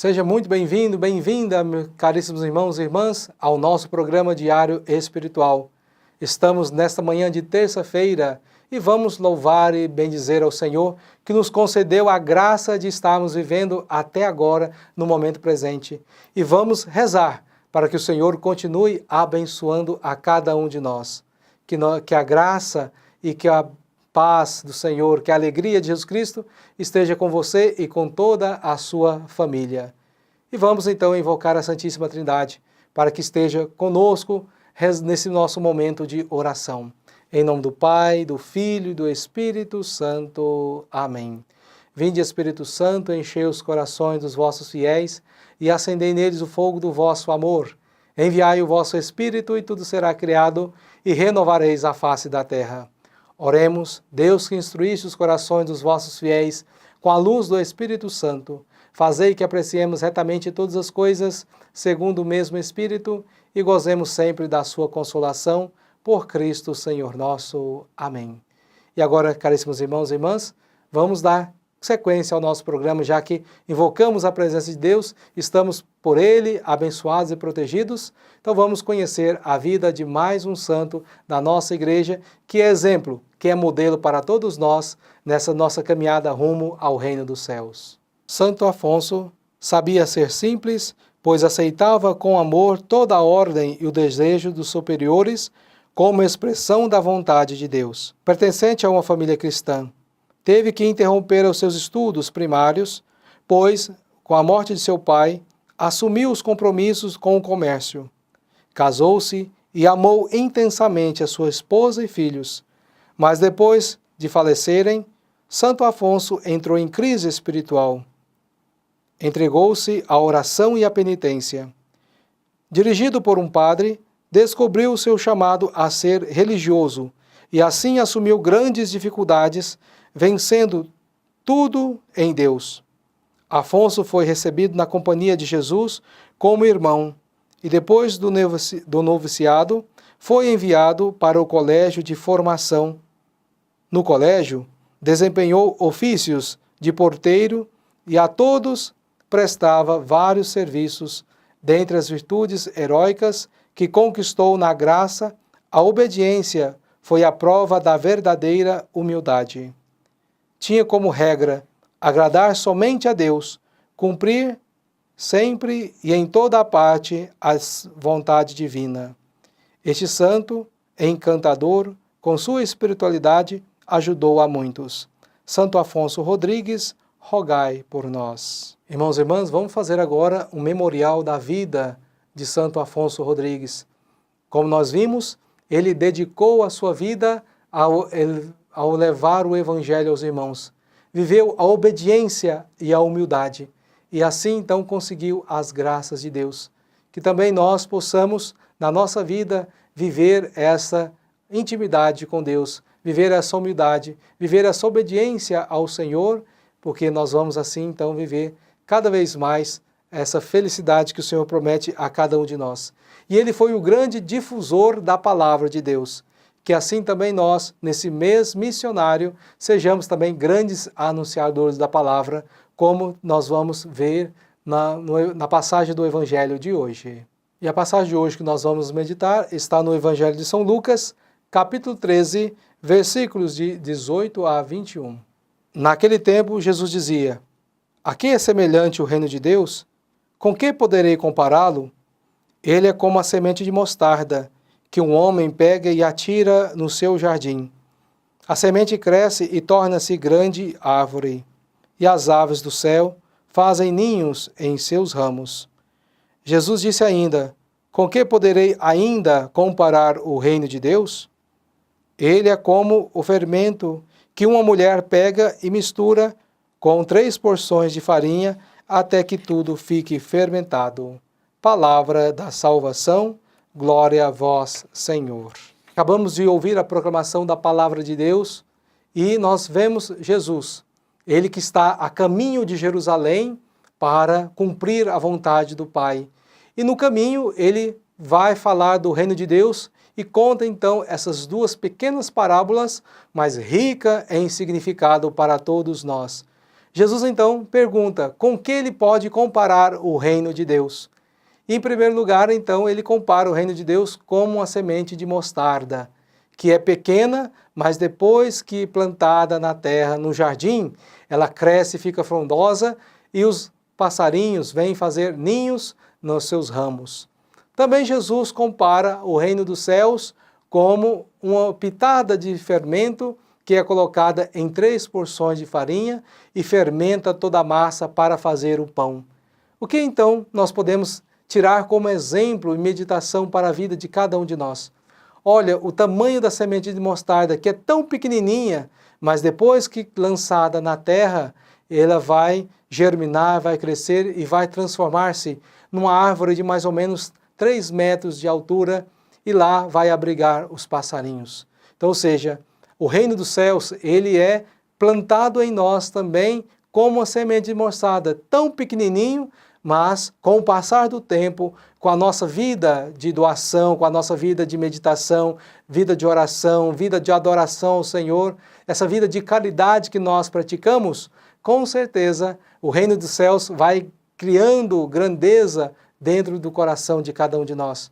Seja muito bem-vindo, bem-vinda, meus caríssimos irmãos e irmãs, ao nosso programa diário espiritual. Estamos nesta manhã de terça-feira e vamos louvar e bendizer ao Senhor que nos concedeu a graça de estarmos vivendo até agora no momento presente. E vamos rezar para que o Senhor continue abençoando a cada um de nós. Que a graça e que a paz do Senhor, que a alegria de Jesus Cristo esteja com você e com toda a sua família. E vamos então invocar a Santíssima Trindade para que esteja conosco nesse nosso momento de oração. Em nome do Pai, do Filho e do Espírito Santo. Amém. Vinde, Espírito Santo, enchei os corações dos vossos fiéis e acendei neles o fogo do vosso amor. Enviai o vosso Espírito e tudo será criado e renovareis a face da terra. Oremos, Deus que instruíste os corações dos vossos fiéis com a luz do Espírito Santo, fazei que apreciemos retamente todas as coisas segundo o mesmo Espírito e gozemos sempre da sua consolação, por Cristo Senhor nosso. Amém. E agora, caríssimos irmãos e irmãs, vamos dar sequência ao nosso programa, já que invocamos a presença de Deus, estamos por Ele abençoados e protegidos, então vamos conhecer a vida de mais um santo da nossa igreja, que é exemplo, que é modelo para todos nós nessa nossa caminhada rumo ao reino dos céus. Santo Afonso sabia ser simples, pois aceitava com amor toda a ordem e o desejo dos superiores como expressão da vontade de Deus. Pertencente a uma família cristã, teve que interromper os seus estudos primários, pois, com a morte de seu pai, assumiu os compromissos com o comércio. Casou-se e amou intensamente a sua esposa e filhos, mas depois de falecerem, Santo Afonso entrou em crise espiritual. Entregou-se à oração e à penitência. Dirigido por um padre, descobriu o seu chamado a ser religioso e assim assumiu grandes dificuldades, vencendo tudo em Deus. Afonso foi recebido na companhia de Jesus como irmão e depois do noviciado foi enviado para o colégio de formação. No colégio, desempenhou ofícios de porteiro e a todos prestava vários serviços. Dentre as virtudes heróicas que conquistou na graça, a obediência foi a prova da verdadeira humildade. Tinha como regra agradar somente a Deus, cumprir sempre e em toda a parte a vontade divina. Este santo, encantador, com sua espiritualidade, ajudou a muitos. Santo Afonso Rodrigues, rogai por nós. Irmãos e irmãs, vamos fazer agora um memorial da vida de Santo Afonso Rodrigues. Como nós vimos, ele dedicou a sua vida ao levar o Evangelho aos irmãos. Viveu a obediência e a humildade. E assim, então, conseguiu as graças de Deus. Que também nós possamos, na nossa vida, viver essa intimidade com Deus, viver essa humildade, viver essa obediência ao Senhor, porque nós vamos assim, então, viver cada vez mais essa felicidade que o Senhor promete a cada um de nós. E ele foi o grande difusor da palavra de Deus. Que assim também nós, nesse mês missionário, sejamos também grandes anunciadores da palavra, como nós vamos ver na passagem do Evangelho de hoje. E a passagem de hoje que nós vamos meditar está no Evangelho de São Lucas, capítulo 13, versículos de 18 a 21. Naquele tempo, Jesus dizia: a que é semelhante o reino de Deus? Com que poderei compará-lo? Ele é como a semente de mostarda, que um homem pega e atira no seu jardim. A semente cresce e torna-se grande árvore, e as aves do céu fazem ninhos em seus ramos. Jesus disse ainda: com que poderei ainda comparar o reino de Deus? Ele é como o fermento que uma mulher pega e mistura com 3 porções de farinha até que tudo fique fermentado. Palavra da salvação, glória a vós, Senhor. Acabamos de ouvir a proclamação da palavra de Deus e nós vemos Jesus, ele que está a caminho de Jerusalém para cumprir a vontade do Pai. E no caminho ele vai falar do reino de Deus e conta então essas 2 pequenas parábolas, mas rica em significado para todos nós. Jesus então pergunta com que ele pode comparar o reino de Deus. Em primeiro lugar, então, ele compara o reino de Deus como uma semente de mostarda, que é pequena, mas depois que plantada na terra, no jardim, ela cresce e fica frondosa e os passarinhos vêm fazer ninhos nos seus ramos. Também Jesus compara o reino dos céus como uma pitada de fermento que é colocada em 3 porções de farinha e fermenta toda a massa para fazer o pão. O que então nós podemos tirar como exemplo e meditação para a vida de cada um de nós? Olha, o tamanho da semente de mostarda, que é tão pequenininha, mas depois que lançada na terra, ela vai germinar, vai crescer e vai transformar-se numa árvore de mais ou menos 3 metros de altura e lá vai abrigar os passarinhos. Então, ou seja, o reino dos céus, ele é plantado em nós também como uma semente de mostarda, tão pequenininho, mas com o passar do tempo, com a nossa vida de doação, com a nossa vida de meditação, vida de oração, vida de adoração ao Senhor, essa vida de caridade que nós praticamos, com certeza o reino dos céus vai criando grandeza dentro do coração de cada um de nós.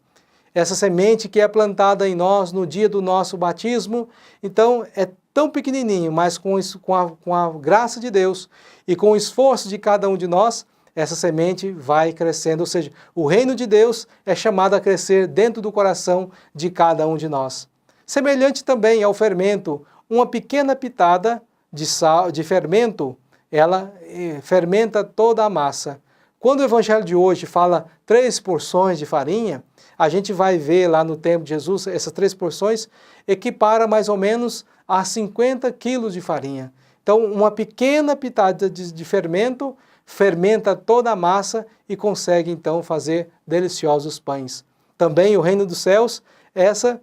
Essa semente que é plantada em nós no dia do nosso batismo, então é tão pequenininho, mas com a graça de Deus e com o esforço de cada um de nós, essa semente vai crescendo, ou seja, o reino de Deus é chamado a crescer dentro do coração de cada um de nós. Semelhante também ao fermento, uma pequena pitada de fermento, ela fermenta toda a massa. Quando o evangelho de hoje fala 3 porções de farinha, a gente vai ver lá no tempo de Jesus, essas 3 porções equipara mais ou menos a 50 quilos de farinha. Então, uma pequena pitada de fermento fermenta toda a massa e consegue então fazer deliciosos pães. Também o reino dos céus é essa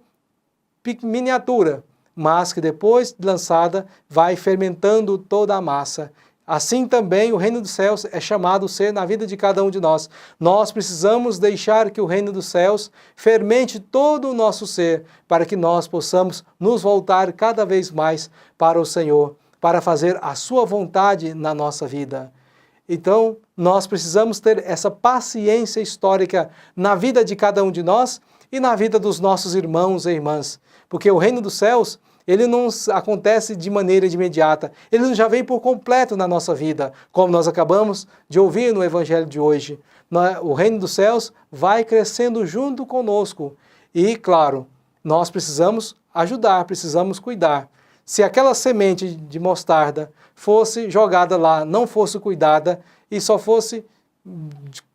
miniatura, mas que depois de lançada vai fermentando toda a massa. Assim também o reino dos céus é chamado a ser na vida de cada um de nós. Nós precisamos deixar que o reino dos céus fermente todo o nosso ser, para que nós possamos nos voltar cada vez mais para o Senhor, para fazer a sua vontade na nossa vida. Então, nós precisamos ter essa paciência histórica na vida de cada um de nós e na vida dos nossos irmãos e irmãs, porque o reino dos céus, ele não acontece de maneira imediata, ele já vem por completo na nossa vida, como nós acabamos de ouvir no evangelho de hoje. O reino dos céus vai crescendo junto conosco e, claro, nós precisamos ajudar, precisamos cuidar. Se aquela semente de mostarda fosse jogada lá, não fosse cuidada e só fosse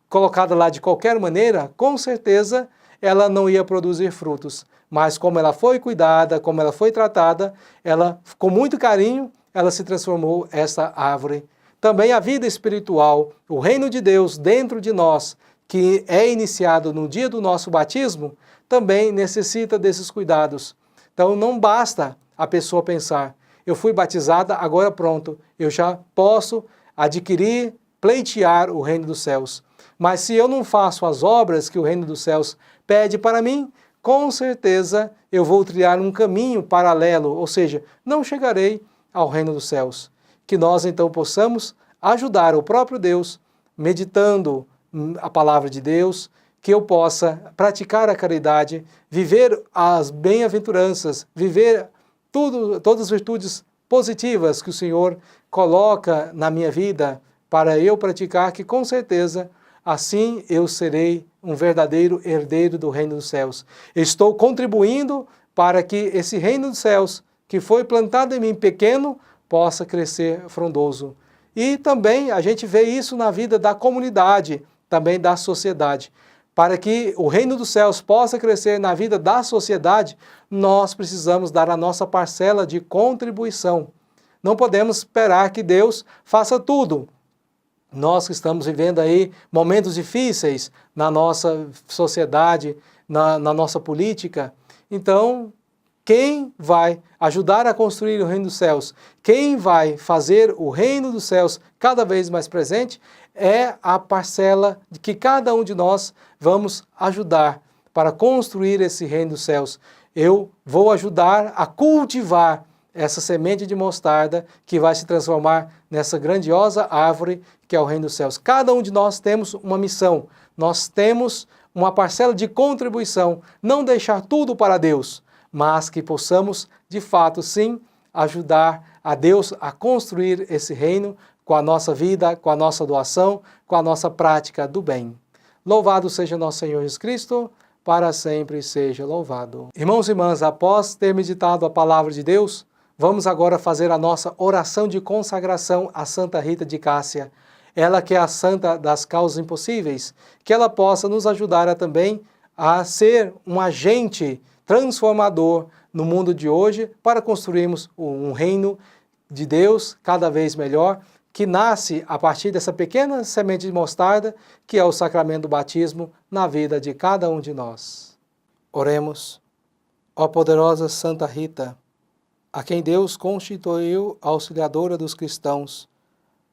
colocada lá de qualquer maneira, com certeza ela não ia produzir frutos. Mas como ela foi cuidada, como ela foi tratada, ela, com muito carinho, ela se transformou essa árvore. Também a vida espiritual, o reino de Deus dentro de nós, que é iniciado no dia do nosso batismo, também necessita desses cuidados. Então não basta a pessoa pensar, eu fui batizada, agora pronto, eu já posso adquirir, pleitear o reino dos céus. Mas se eu não faço as obras que o reino dos céus pede para mim, com certeza eu vou trilhar um caminho paralelo, ou seja, não chegarei ao reino dos céus. Que nós então possamos ajudar o próprio Deus, meditando a palavra de Deus, que eu possa praticar a caridade, viver as bem-aventuranças, viver todas as virtudes positivas que o Senhor coloca na minha vida para eu praticar, que com certeza assim eu serei um verdadeiro herdeiro do reino dos céus. Estou contribuindo para que esse reino dos céus, que foi plantado em mim pequeno, possa crescer frondoso. E também a gente vê isso na vida da comunidade, também da sociedade. Para que o reino dos céus possa crescer na vida da sociedade, nós precisamos dar a nossa parcela de contribuição. Não podemos esperar que Deus faça tudo. Nós que estamos vivendo aí momentos difíceis na nossa sociedade, na nossa política, então quem vai ajudar a construir o reino dos céus, quem vai fazer o reino dos céus cada vez mais presente, é a parcela de que cada um de nós vamos ajudar para construir esse reino dos céus. Eu vou ajudar a cultivar essa semente de mostarda que vai se transformar nessa grandiosa árvore que é o reino dos céus. Cada um de nós temos uma missão, nós temos uma parcela de contribuição, não deixar tudo para Deus, mas que possamos, de fato, sim, ajudar a Deus a construir esse reino com a nossa vida, com a nossa doação, com a nossa prática do bem. Louvado seja nosso Senhor Jesus Cristo, para sempre seja louvado. Irmãos e irmãs, após ter meditado a palavra de Deus, vamos agora fazer a nossa oração de consagração a Santa Rita de Cássia. Ela que é a santa das causas impossíveis, que ela possa nos ajudar também a ser um agente transformador no mundo de hoje para construirmos um reino de Deus cada vez melhor, que nasce a partir dessa pequena semente de mostarda, que é o sacramento do batismo na vida de cada um de nós. Oremos. Ó poderosa Santa Rita, a quem Deus constituiu auxiliadora dos cristãos,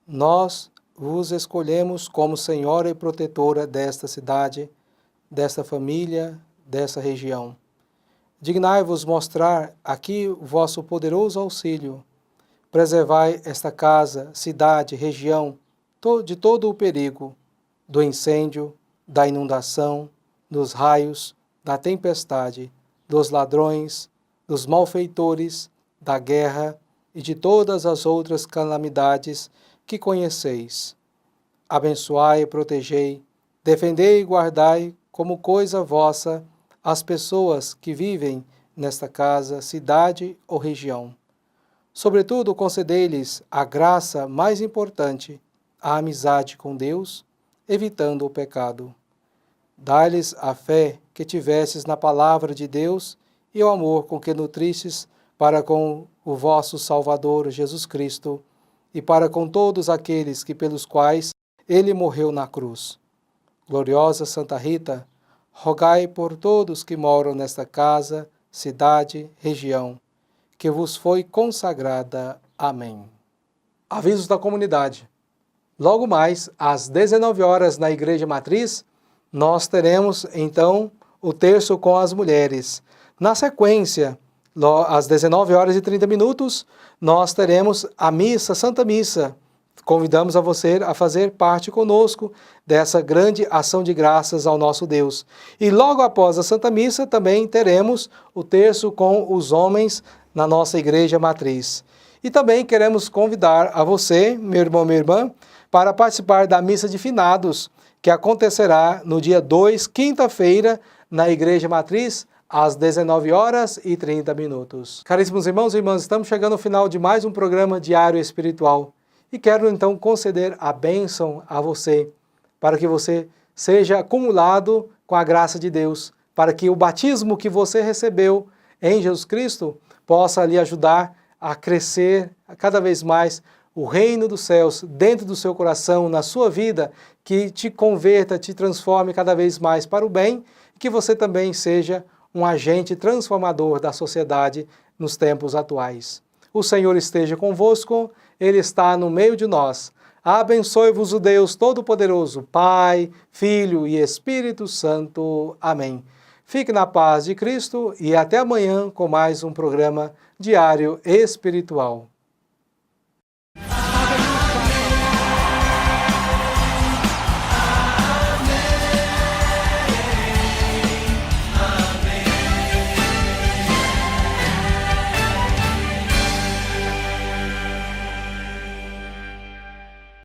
nós vos escolhemos como senhora e protetora desta cidade, desta família, desta região. Dignai-vos mostrar aqui o vosso poderoso auxílio. Preservai esta casa, cidade, região, de todo o perigo, do incêndio, da inundação, dos raios, da tempestade, dos ladrões, dos malfeitores, da guerra e de todas as outras calamidades que conheceis. Abençoai e protegei, defendei e guardai como coisa vossa as pessoas que vivem nesta casa, cidade ou região. Sobretudo, concedei-lhes a graça mais importante, a amizade com Deus, evitando o pecado. Dai-lhes a fé que tivestes na palavra de Deus e o amor com que nutristes para com o vosso Salvador Jesus Cristo e para com todos aqueles que pelos quais ele morreu na cruz. Gloriosa Santa Rita, rogai por todos que moram nesta casa, cidade, região, que vos foi consagrada. Amém. Avisos da comunidade. Logo mais, às 19 horas na Igreja Matriz, nós teremos, então, o terço com as mulheres. Na sequência, às 19 horas e 30 minutos, nós teremos a missa, Santa Missa. Convidamos a você a fazer parte conosco dessa grande ação de graças ao nosso Deus. E logo após a Santa Missa, também teremos o terço com os homens na nossa Igreja Matriz. E também queremos convidar a você, meu irmão, minha irmã, para participar da Missa de Finados, que acontecerá no dia 2, quinta-feira, na Igreja Matriz, às 19 horas e 30 minutos. Caríssimos irmãos e irmãs, estamos chegando ao final de mais um programa Diário Espiritual. E quero então conceder a bênção a você, para que você seja acumulado com a graça de Deus, para que o batismo que você recebeu em Jesus Cristo possa lhe ajudar a crescer cada vez mais o reino dos céus dentro do seu coração, na sua vida, que te converta, te transforme cada vez mais para o bem, e que você também seja um agente transformador da sociedade nos tempos atuais. O Senhor esteja convosco, Ele está no meio de nós. Abençoe-vos o Deus Todo-Poderoso, Pai, Filho e Espírito Santo. Amém. Fique na paz de Cristo e até amanhã com mais um programa Diário Espiritual.